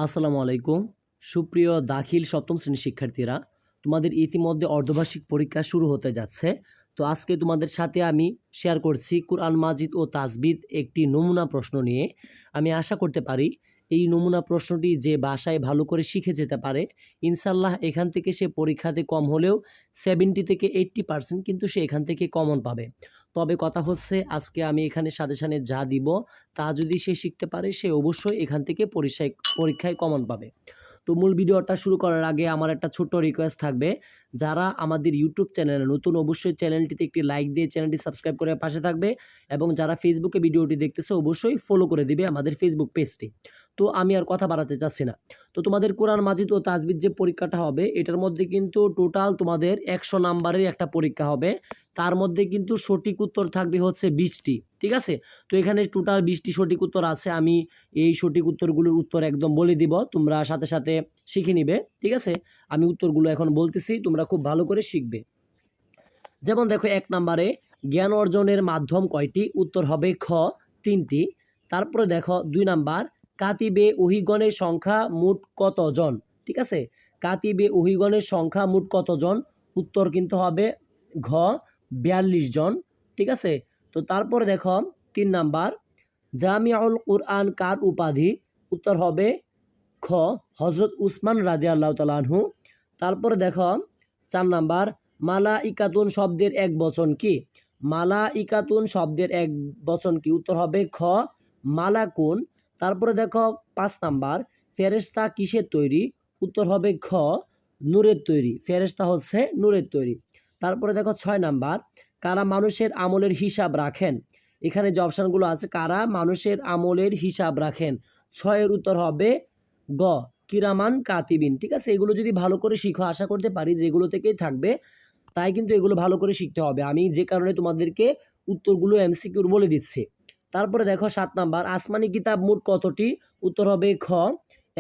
আসসালামু আলাইকুম। সুপ্রিয় দাখিল সপ্তম শ্রেণীর শিক্ষার্থীরা, তোমাদের ইতিমধ্যে অর্ধবার্ষিক পরীক্ষা শুরু হতে যাচ্ছে। তো আজকে তোমাদের সাথে আমি শেয়ার করছি কুরআন মাজিদ ও তাজবিদ একটি নমুনা প্রশ্ন নিয়ে। আমি আশা করতে পারি এই নমুনা প্রশ্নটি যে বাসায় ভালো করে শিখে যেতে পারে, ইনশাল্লাহ এখান থেকে সে পরীক্ষাতে কম হলেও 70 থেকে 80% কিন্তু সে এখান থেকে কমন পাবে। তবে কথা হচ্ছে, আজকে আমি এখানে সাজেশানে যা দিব তা যদি সে শিখতে পারে, সে অবশ্যই এখান থেকে পরীক্ষায় কমন পাবে। তো মূল ভিডিওটা শুরু করার আগে আমার একটা ছোট্ট রিকোয়েস্ট থাকবে, যারা আমাদের ইউটিউব চ্যানেলে নতুন অবশ্যই চ্যানেলটিতে একটি লাইক দিয়ে চ্যানেলটি সাবস্ক্রাইব করে পাশে থাকবে, এবং যারা ফেসবুকে ভিডিওটি দেখতেছে অবশ্যই ফলো করে দিবে আমাদের ফেসবুক পেজটি। তো আমি আর কথা বাড়াতে চাচ্ছি না। তো তোমাদের কোরআন মাজিদ ও তাজবিদ যে পরীক্ষাটা হবে, এটার মধ্যে কিন্তু টোটাল তোমাদের 100 নাম্বারের একটা পরীক্ষা হবে। তার মধ্যে কিন্তু সঠিক উত্তর থাকবে হচ্ছে 20টি, ঠিক আছে? তো এখানে টোটাল 20টি সঠিক উত্তর আছে। আমি এই সঠিক উত্তরগুলোর উত্তর একদম বলে দিব, তোমরা সাথে সাথে শিখে নিবে, ঠিক আছে? আমি উত্তরগুলো এখন বলতেছি, তোমরা খুব ভালো করে শিখবে। যেমন দেখো, 1 নম্বরে জ্ঞান অর্জনের মাধ্যম কয়টি? উত্তর হবে খ 3টি। তারপরে দেখো 2 নাম্বার, কাতিবে ওহিগণের সংখ্যা মোট কতজন? ঠিক আছে, কাতিবে ওহিগণের সংখ্যা মোট কতজন? উত্তর কিন্তু হবে ঘ 42 জন, ঠিক আছে? তো তারপরে দেখো 3 নাম্বার, জামিউল কুরআন কার উপাধি? উত্তর হবে খ হযরত উসমান রাদিয়াল্লাহু তাআলা আনহু। তারপরে দেখো 4 নাম্বার, মালাইকাতুন শব্দের এক বচন কি? মালাইকাতুন শব্দের এক বচন কি? উত্তর হবে খ মালাকুন। তারপরে দেখো 5 নাম্বার, ফেরেশতা কিসের তৈরি? উত্তর হবে খ নূরের তৈরি। ফেরেশতা হচ্ছে নূরের তৈরি। তারপরে দেখো 6 নাম্বার, কারা মানুষের আমলের হিসাব রাখেন? এখানে যে অপশানগুলো আছে, কারা মানুষের আমলের হিসাব রাখেন, 6 এর উত্তর হবে গ কিরামান কাতিবিন, ঠিক আছে? এগুলো যদি ভালো করে শিখো, আশা করতে পারি যেগুলো থেকেই থাকবে, তাই কিন্তু এগুলো ভালো করে শিখতে হবে। আমি যে কারণে তোমাদেরকে উত্তরগুলো এমসিকিউর বলে দিচ্ছি। তারপরে দেখো 7 নাম্বার, আসমানি কিতাব মোট কতটি? উত্তর হবে খ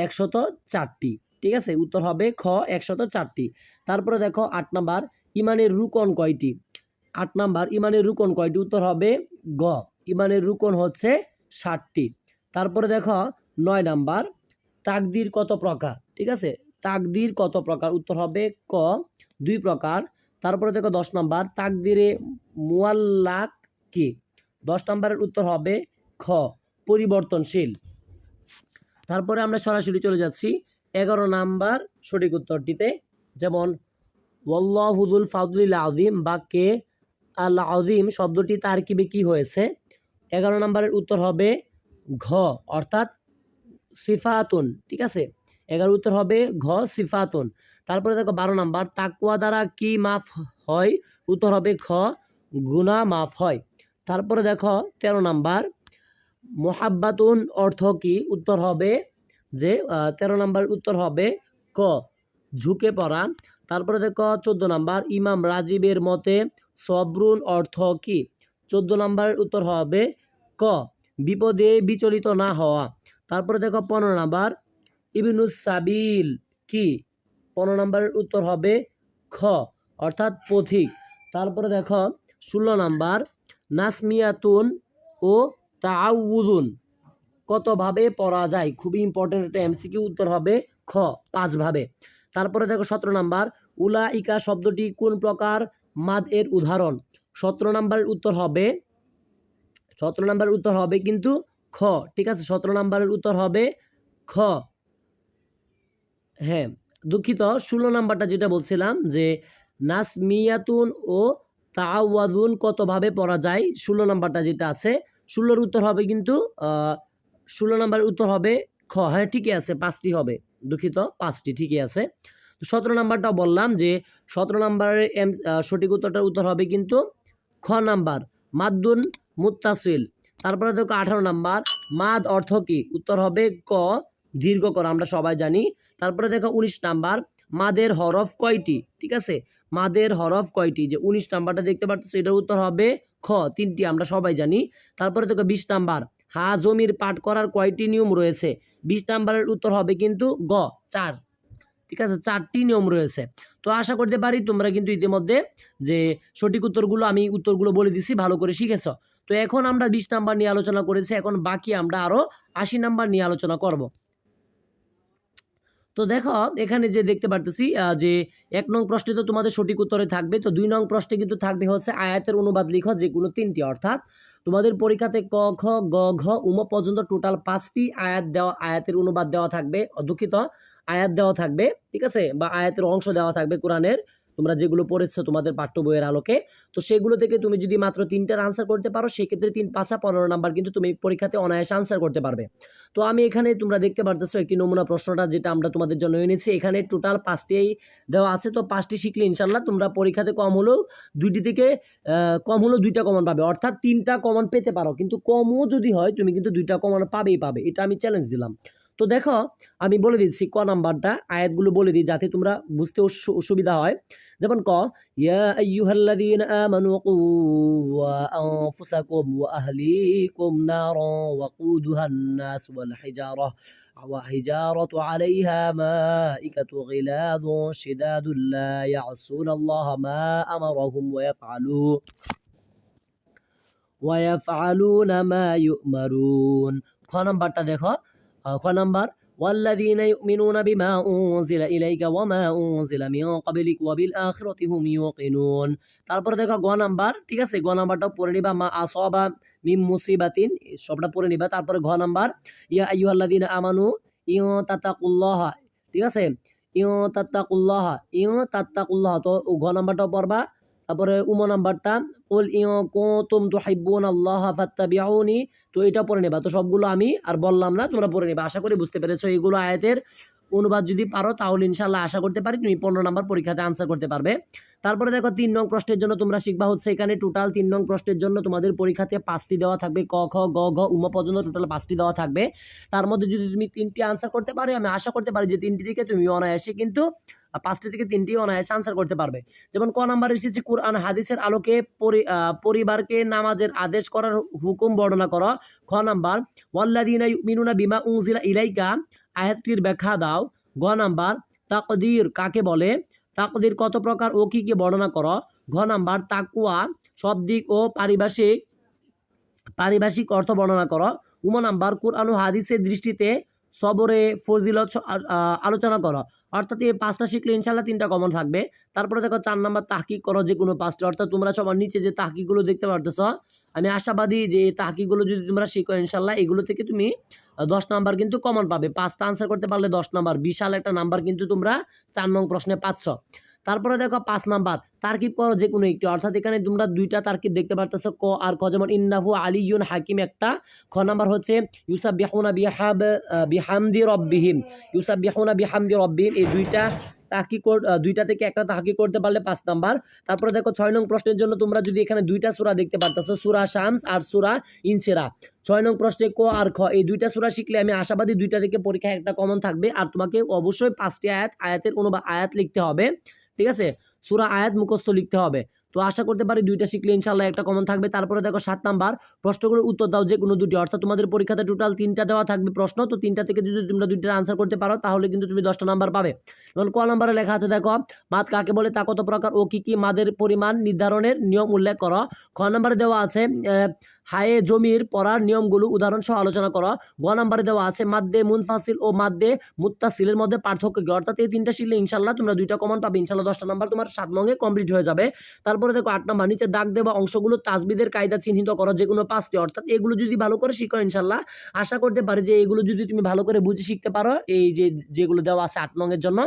104টি, ঠিক আছে? উত্তর হবে খ 104টি। তারপরে দেখো 8 নাম্বার, ইমানের রুকন কয়টি? 8 নাম্বার, ইমানের রুকন কয়টি? উত্তর হবে গ ইমানের রুকন হচ্ছে 60টি। তারপরে দেখো 9 নাম্বার, তাকদীর কত প্রকার? ঠিক আছে, তাকদীর কত প্রকার? উত্তর হবে ক 2 প্রকার। তারপরে দেখো 10 নাম্বার, তাকদীরে মুআল্লাক কি? 10 নাম্বারের উত্তর হবে খ পরিবর্তনশীল। তারপরে আমরা সরাসরি চলে যাচ্ছি 11 নাম্বার সঠিক উত্তরটিতে। যেমন ওয়াল্লাহু যুল ফাদলিল আযীম বাক্যে আল আযীম শব্দটি তারকিবে কি হয়েছে? 11 নাম্বারের উত্তর হবে ঘ অর্থাৎ সিফাতুন, ঠিক আছে? 11 উত্তর হবে ঘ সিফাতুন। তারপরে দেখো 12 নাম্বার, তাকওয়া দ্বারা কি মাফ হয়? উত্তর হবে খ গুনাহ মাফ হয়। তারপরে দেখো 13 নাম্বার, মুহাব্বাতুন অর্থ কি? উত্তর হবে যে 13 নাম্বার উত্তর হবে ক ঝুঁকে পড়া। তারপরে দেখো 14 নাম্বার, ইমাম রাজিবের মতে সবরুন অর্থ কি? 14 নাম্বারের উত্তর হবে ক বিপদে বিচলিত না হওয়া। তারপরে দেখো 15 নাম্বার, ইবনুস সাবিল কি? 15 নাম্বারের উত্তর হবে খ অর্থাৎ পথিক। তারপরে দেখো 16 নাম্বার, নাসমিয়াতুন ও তাআউযুন কতভাবে পড়া যায়? খুবই ইম্পর্টেন্ট একটা এমসিকিউ। উত্তর হবে খ 5 ভাবে। তারপরে দেখো 17 নাম্বার, উলাইকা শব্দটি কোন প্রকার মাদ এর উদাহরণ? 17 নাম্বারের উত্তর হবে 17 নাম্বারের উত্তর হবে কিন্তু খ, ঠিক আছে? 17 নাম্বারের উত্তর হবে খ। হ্যাঁ, দুঃখিত, 16 নাম্বারটা যেটা বলছিলাম যে নাসমিয়াতুন ও তাআওয়াদুন কতভাবে পড়া যায়, 16 নাম্বারটা যেটা আছে, 16-র উত্তর হবে কিন্তু 16 নাম্বারের উত্তর হবে খ। হ্যাঁ, ঠিকই আছে, 5টি হবে, দুঃখিত, 5টি ঠিকই আছে। তো 17 নাম্বারটা বললাম যে 17 নাম্বারের সঠিক উত্তরটার উত্তর হবে কিন্তু খ নাম্বার, মাদ্দুন মুত্তাসিল। তারপরে দেখো 18 নাম্বার, মাদ অর্থ কি? উত্তর হবে ক দীর্ঘকর, আমরা সবাই জানি। তারপরে দেখো 19 নাম্বার, মাদের হরফ কয়টি? ঠিক আছে, মাদের হরফ কয়টি? যে 19 নাম্বারটা দেখতে পাচ্ছ, এটার উত্তর হবে খ 3টি, আমরা সবাই জানি। তারপরে দেখো 20 নাম্বার, হা জমির পাঠ করার কয়টি নিয়ম রয়েছে? 20 নাম্বারের উত্তর হবে কিন্তু গ 4, ঠিক আছে? 4টি নিয়ম রয়েছে। তো আশা করতে পারি তোমরা কিন্তু ইতিমধ্যে যে সঠিক উত্তরগুলো, আমি উত্তরগুলো বলে দিছি, ভালো করে শিখেছ। তো এখন আমরা 20 নাম্বার নিয়ে আলোচনা করেছি, এখন বাকি আমরা আরো 80 নাম্বার নিয়ে আলোচনা করব। তো দেখো এখানে যে দেখতে পারতেছি যে 1 নং প্রশ্নে তো তোমাদের সঠিক উত্তরে থাকবে, তো 2 নং প্রশ্নে কিন্তু থাকবে হচ্ছে আয়াতের অনুবাদ লিখো যে কোনো 3টি, অর্থাৎ তোমাদের পরীক্ষাতে ক খ গ ঘ উম পর্যন্ত টোটাল 5টি আয়াতের অনুবাদ দেওয়া থাকবে, দুঃখিত আয়াত দেওয়া থাকবে, ঠিক আছে, বা আয়াতের অংশ দেওয়া থাকবে কোরআনের, তোমরা যেগুলো পড়েছো তোমাদের পাঠ্য বইয়ের আলোকে। তো সেগুলো থেকে তুমি যদি মাত্র 3টার আনসার করতে পারো সেক্ষেত্রে 3 5 15 নাম্বার কিন্তু তুমি পরীক্ষাতে অনায়াসে আনসার করতে পারবে। তো আমি এখানে তোমরা দেখতে পারতেছো একটি নমুনা প্রশ্নটা যেটা আমরা তোমাদের জন্য এনেছি, এখানে টোটাল 5টি দেওয়া আছে। তো 5টি শিখলে ইনশাল্লাহ তোমরা পরীক্ষাতে কম হলেও 2টি থেকে কম হলেও 2টা কমন পাবে, অর্থাৎ 3টা কমন পেতে পারো, কিন্তু কমও যদি হয় তুমি কিন্তু 2টা কমন পাবেই পাবে, এটা আমি চ্যালেঞ্জ দিলাম। তো দেখো আমি বলে দিচ্ছি ক নাম্বারটা, আয়াতগুলো বলে দিই যাতে তোমরা বুঝতে সুবিধা হয়। যেমন ক, ইয়া আইয়ুহাল্লাযীনা আমানু কু আনফুসাকুম ওয়া আহলিকুম নারা ওয়াকুদুহান নাস ওয়াল হিজারাহ وحجارة عليها ملائكة غلاظ شداد لا يعصون الله ما أمرهم ويفعلون ما يؤمرون। খ নাম্বারটা দেখো, খ নাম্বার والذين يؤمنون بما أنزل إليك وما أنزل من قبلك وبالآخرة هم يوقنون। তারপরে দেখো গ নাম্বার, ঠিক আছে, গ নাম্বারটা পড়ে নিবা, মা আসাবা মিন মুসিবাতিন, সবটা পড়ে নিবা। তারপরে ঘ নাম্বার, ইয়া আইয়ুহাল্লাযীনা আমানু তাত্তাকুল্লাহ, ঠিক আছে, তাত্তাকুল্লাহ, তো ঘ নাম্বারটাও পড়বা। তারপরে উম নাম্বারটা কুল ইন কুনতুম তুহিব্বুনাল্লাহা ফাত্তাবিউনি, তো এটা পড়ে নেবা। তো সবগুলো আমি আর বললাম না, তোমরা পড়ে নেবা। আশা করি বুঝতে পেরেছো। এগুলো আয়াতের অনুবাদ যদি পারো তাহলে ইনশাআল্লাহ আশা করতে পারি তুমি 15 নাম্বার পরীক্ষাতে আনসার করতে পারবে। তারপরে দেখো 3 নং প্রশ্নের জন্য তোমরা শিখবা হচ্ছে এখানে টোটাল 3 নং প্রশ্নের জন্য তোমাদের পরীক্ষাতে 5টি দেওয়া থাকবে, ক খ গ ঘ উম পর্যন্ত টোটাল 5টি দেওয়া থাকবে। তার মধ্যে যদি তুমি 3টি আনসার করতে পারো, আমি আশা করতে পারি যে 3টি থেকে তুমি অনায়াসে কিন্তু 5টি থেকে 3টি অনায়াসে আনসার করতে পারবে। যেমন ক নাম্বার এসেছে কোরআন হাদিসের আলোকে পরিবারকে নামাজের আদেশ করার হুকুম বর্ণনা করো। খ নাম্বার ওয়াল্লাযীনা ইউমিনুনা বিমা উনজিলা ইলাইকা, আয়াতটির ব্যাখ্যা দাও। গ নাম্বার তাকদীর কাকে বলে, তাকদীর কত প্রকার ও কি কি বর্ণনা করো। ঘ নাম্বার তাকওয়া শব্দিক ও পারিভাষিক অর্থ বর্ণনা করো। উম নাম্বার কোরআন ও হাদিসের দৃষ্টিতে সবরে ফজিলত আলোচনা করো। অর্থাৎ এই 5টা শিখলে ইনশাল্লাহ 3টা কমন থাকবে। তারপরে দেখো 4 নাম্বার তাহকিক করো যে কোনো 5টা, অর্থাৎ তোমরা সবার নিচে যে তাহকিকগুলো দেখতে পারতেছ, আমি আশাবাদী যে এই তাহকিকগুলো যদি তোমরা শিখো ইনশাল্লাহ এগুলো থেকে তুমি 10 নাম্বার কিন্তু কমন পাবে। 5টা আনসার করতে পারলে 10 নাম্বার, বিশাল একটা নাম্বার কিন্তু তোমরা 4 নং প্রশ্নে পাচ্ছ। তারপরে দেখো 5 নাম্বার তারকিব করো যে কোনো একটি, অর্থাৎ এখানে তোমরা 2টা তারকিব দেখতে পারতেছো, ক আর খ, যেমন ইন্নাহু আলিয়ুন হাকিম একটা, খ নাম্বার হচ্ছে ইউসাব্বিহুনা বিহামদি রব্বিহিম, ইউসাব্বিহুনা বিহামদি রব্বিহিম, এই 2টা তাহকিক 2টা থেকে একটা তাহকিক করতে পারলে 5 নাম্বার। তারপরে দেখো 6 নং প্রশ্নের জন্য তোমরা যদি এখানে 2টা সূরা দেখতে পারতেছো, সূরা শামস আর সূরা ইনশিরা। 6 নং প্রশ্নে ক আর খ এই 2টা সূরা শিখলে আমি আশাবাদী 2টা থেকে পরীক্ষায় একটা কমন থাকবে। আর তোমাকে অবশ্যই 5টি আয়াতের অনুবাদ আয়াত লিখতে হবে, ঠিক আছে, সূরা আয়াত মুখস্থ লিখতে হবে। তো আশা করতে পারি 2টা শিখলে ইনশাআল্লাহ একটা কমন থাকবে। তারপরে দেখো 7 নাম্বার প্রশ্নগুলোর উত্তর দাও যে কোনো 2টি, অর্থাৎ তোমাদের পরীক্ষাতে টোটাল 3টা দেওয়া থাকবে প্রশ্ন, তো 3টা থেকে যদি তোমরা 2টার আনসার করতে পারো তাহলে কিন্তু তুমি 10টা নাম্বার পাবে। যেমন ক নাম্বারে লেখা আছে দেখো, মাদ কাকে বলে, তা কত প্রকার ও কি কি, মাদের পরিমাণ নির্ধারণের নিয়ম উল্লেখ করো। খ নাম্বারে দেওয়া আছে হায়ে জমির পড়ার নিয়মগুলো উদাহরণ সহ আলোচনা করো। গ নাম্বারে দেওয়া আছে মাদ্দে মুনফাসিল ও মাদ্দে মুত্তাসিলের মধ্যে পার্থক্য কি, অর্থাৎ এই 3টা শিখলে ইনশাআল্লাহ তোমরা 2টা কমন পাবে, ইনশাআল্লাহ 10টা নাম্বার তোমার 7 নঙ্গে কমপ্লিট হয়ে যাবে। তারপরে দেখো 8 নাম্বার নিচে দাগ দেওয়া অংশগুলো তাজবিদের কায়দা চিহ্নিত করো যে কোনো 5টি, অর্থাৎ এগুলো যদি ভালো করে শিখো ইনশাআল্লাহ আশা করতে পারি যে এগুলো যদি তুমি ভালো করে বুঝে শিখতে পারো, এই যে যেগুলো দেওয়া আছে 8 নঙ্গের জন্য,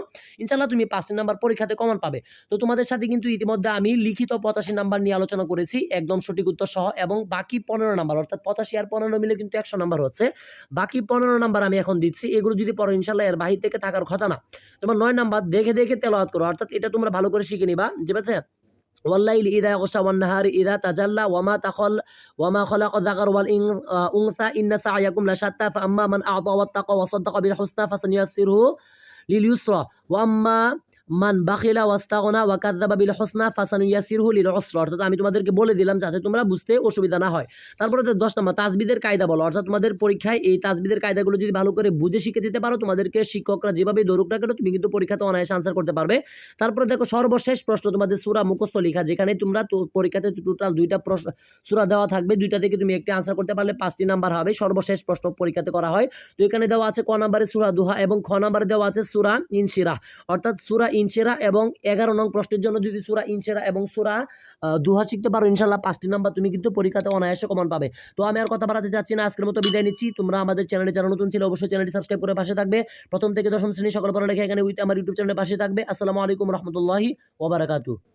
ইনশাআল্লাহ তুমি 5টি নাম্বার পরীক্ষাতে কমন পাবে। তো তোমাদের সাথে কিন্তু ইতিমধ্যে আমি লিখিত 85 নাম্বার নিয়ে আলোচনা করেছি একদম সঠিক উত্তর সহ, এবং বাকি 15 নাম্বার, অর্থাৎ 85 আর 15 মিলে কিন্তু 100 নাম্বার হচ্ছে, বাকি 15 নাম্বার আমি এখন দিচ্ছি। এগুলো যদি পড়ো ইনশাআল্লাহ এর বাহির থেকে থাকার কথা না। যেমন 9 নাম্বার দেখে দেখে তেলাওয়াত করো, অর্থাৎ এটা তোমরা ভালো করে শিখে নিবা, ঠিক আছে। والليل إذا يغشى والنهار إذا تجلى وما خلق الذكر والأنثى إن سعيكم لشتى فأما من أعطى واتقى وصدق بالحسنى فسنيسره لليسرى وأما মান বাখিলা ওয়াস্তাগনা ওয়া কাযযাবা বিল হুসনা ফাসানুইয়াসিরহু লিল উসরা, অর্থাৎ আমি তোমাদেরকে বলে দিলাম যাতে তোমরা বুঝতে অসুবিধা না হয়। তারপরে 10 নম্বর তাজবিদের কায়দা বলো, অর্থাৎ তোমাদের পরীক্ষায় এই তাজবিদের কায়দাগুলো যদি ভালো করে বুঝে শিখে যেতে পারো, তোমাদেরকে শিক্ষকরা যেভাবে ধরুক না কেন তুমি কিন্তু পরীক্ষাতে অনায়াসে আনসার করতে পারবে। তারপরে দেখো সর্বশেষ প্রশ্ন তোমাদের সূরা মুখস্থ লেখা, যেখানে তোমরা পরীক্ষাতে টোটাল 2টা প্রশ্ন সূরা দেওয়া থাকবে, 2টা থেকে তুমি একটি আনসার করতে পারলে 5টি নাম্বার হবে। সর্বশেষ প্রশ্ন পরীক্ষাতে করা হয়। তো এখানে দেওয়া আছে ক নাম্বারে সূরা দুহা এবং খ নাম্বারে দেওয়া আছে সূরা ইনশিরাহ, অর্থাৎ সূরা ইনশিরাহ এবং 11 নং প্রশ্নের জন্য যদি সূরা ইনশিরাহ এবং সূরা দুহা শিখতে পারো, ইনশাআল্লাহ 5টি নাম্বার তুমি কিন্তু পরীক্ষাতে অনায়াসে কমন পাবে। তো আমি আর কথা বাড়াতে যাচ্ছি না, আজকের মতো বিদায় নিচ্ছি। তোমরা আমাদের চ্যানেলে যারা নতুন ছিল অবশ্যই চ্যানেলটি সাবস্ক্রাইব করে পাশে থাকবে। প্রথম থেকে দশম শ্রেণী সকল পড়ালেখা এখানে উইথ আমার ইউটিউব চ্যানেলে পাশে থাকবে। আসসালামু আলাইকুম রহমতুল্লাহি ওয়া বারাকাতুহু।